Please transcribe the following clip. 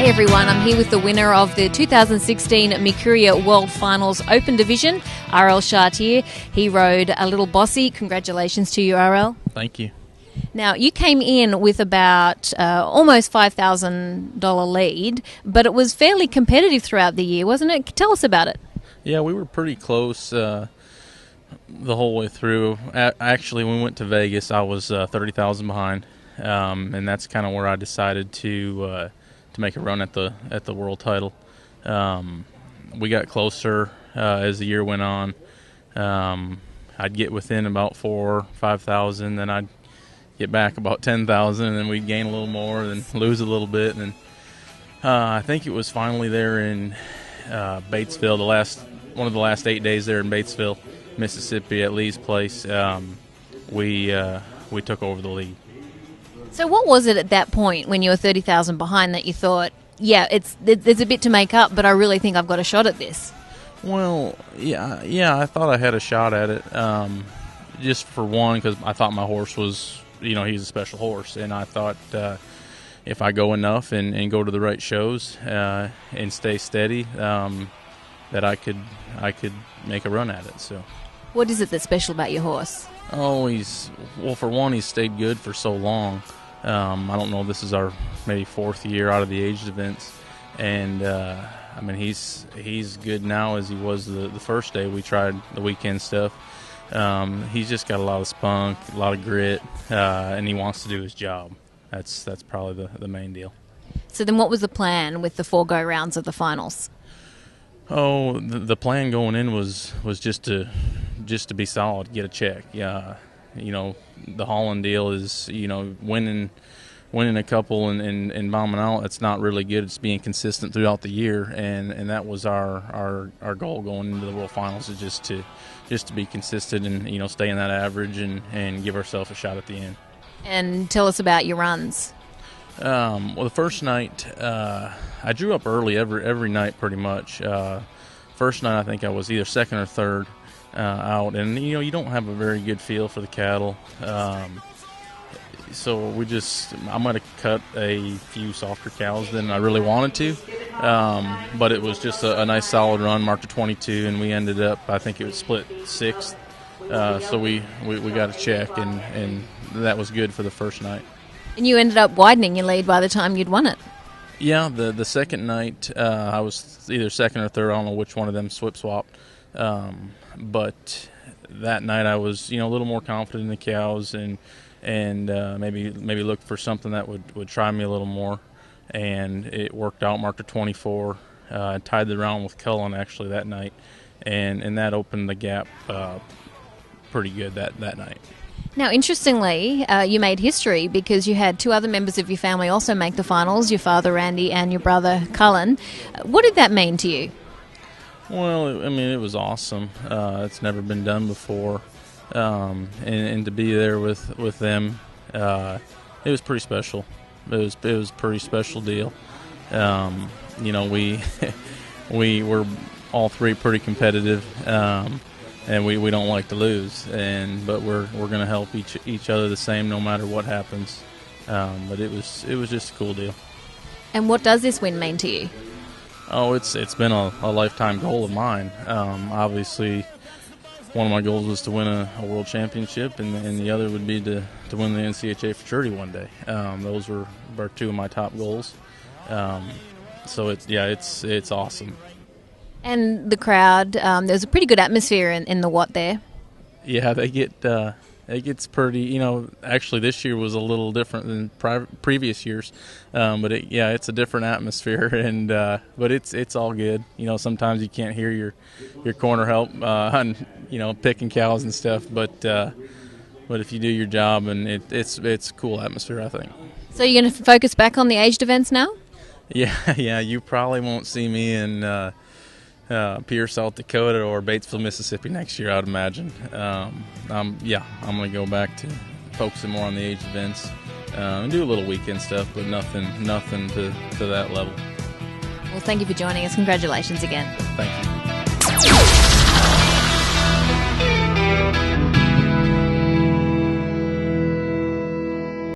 Hey everyone, I'm here with the winner of the 2016 Mercuria World Finals Open Division, RL Chartier. He rode A Little Bossy. Congratulations to you, RL. Thank you. Now, you came in with about almost $5,000 lead, but it was fairly competitive throughout the year, wasn't it? Tell us about it. Yeah, we were pretty close the whole way through. Actually, when we went to Vegas, I was 30,000 behind, and that's kind of where I decided to make a run at the world title. We got closer as the year went on. I'd get within about 4,000 or 5,000, then I'd get back about 10,000, and then we'd gain a little more, then lose a little bit, and I think it was finally there in Batesville, one of the last 8 days there in Batesville, Mississippi, at Lee's place. We took over the lead. So what was it at that point when you were 30,000 behind that you thought, yeah, there's a bit to make up, but I really think I've got a shot at this? Well, yeah, I thought I had a shot at it, just for one, because I thought my horse was, he's a special horse, and I thought if I go enough and go to the right shows and stay steady, that I could make a run at it. So, what is it that's special about your horse? Oh, for one, he's stayed good for so long. I don't know if this is our maybe fourth year out of the aged events, and he's good now as he was the first day we tried the weekend stuff. He's just got a lot of spunk, a lot of grit, and he wants to do his job. That's probably the main deal. So then what was the plan with the 4 go-rounds of the finals? Oh, the plan going in was just to be solid, get a check. Yeah, the Holland deal is winning a couple and bombing out. It's not really good. It's being consistent throughout the year, and that was our goal going into the World Finals, is just to be consistent and stay in that average and give ourselves a shot at the end. And tell us about your runs. Well, the first night, I drew up early every night pretty much. First night, I think I was either second or third out, and you don't have a very good feel for the cattle. So I might have cut a few softer cows than I really wanted to, but it was just a nice solid run, marked a 22, and we ended up, I think it was split 6th. So we got a check, and that was good for the first night. And you ended up widening your lead by the time you'd won it. Yeah, the second night I was either second or third. I don't know which one of them swapped. But that night I was a little more confident in the cows and maybe looked for something that would try me a little more. And it worked out, marked a 24. I tied the round with Cullen actually that night, and that opened the gap pretty good that night. Now, interestingly, you made history because you had 2 other members of your family also make the finals, your father, Randy, and your brother, Cullen. What did that mean to you? Well, it was awesome. It's never been done before. And to be there with them, it was pretty special. It was a pretty special deal. We were all 3 pretty competitive. And we don't like to lose, but we're going to help each other the same no matter what happens. But it was just a cool deal. And what does this win mean to you? Oh, it's been a lifetime goal of mine. Obviously, one of my goals was to win a world championship, and the other would be to win the NCHA Futurity one day. Those were 2 of my top goals. So it's awesome. And the crowd, there's a pretty good atmosphere in the Watt there. Yeah, it gets pretty. Actually, this year was a little different than previous years, but it's a different atmosphere, and but it's all good. Sometimes you can't hear your corner help on picking cows and stuff, but if you do your job, and it's a cool atmosphere, I think. So you're going to focus back on the aged events now? Yeah. You probably won't see me in Pierce, South Dakota, or Batesville, Mississippi next year, I'd imagine. I'm going to go back to focusing more on the age events and do a little weekend stuff, but nothing to that level. Well, thank you for joining us. Congratulations again. Thank you.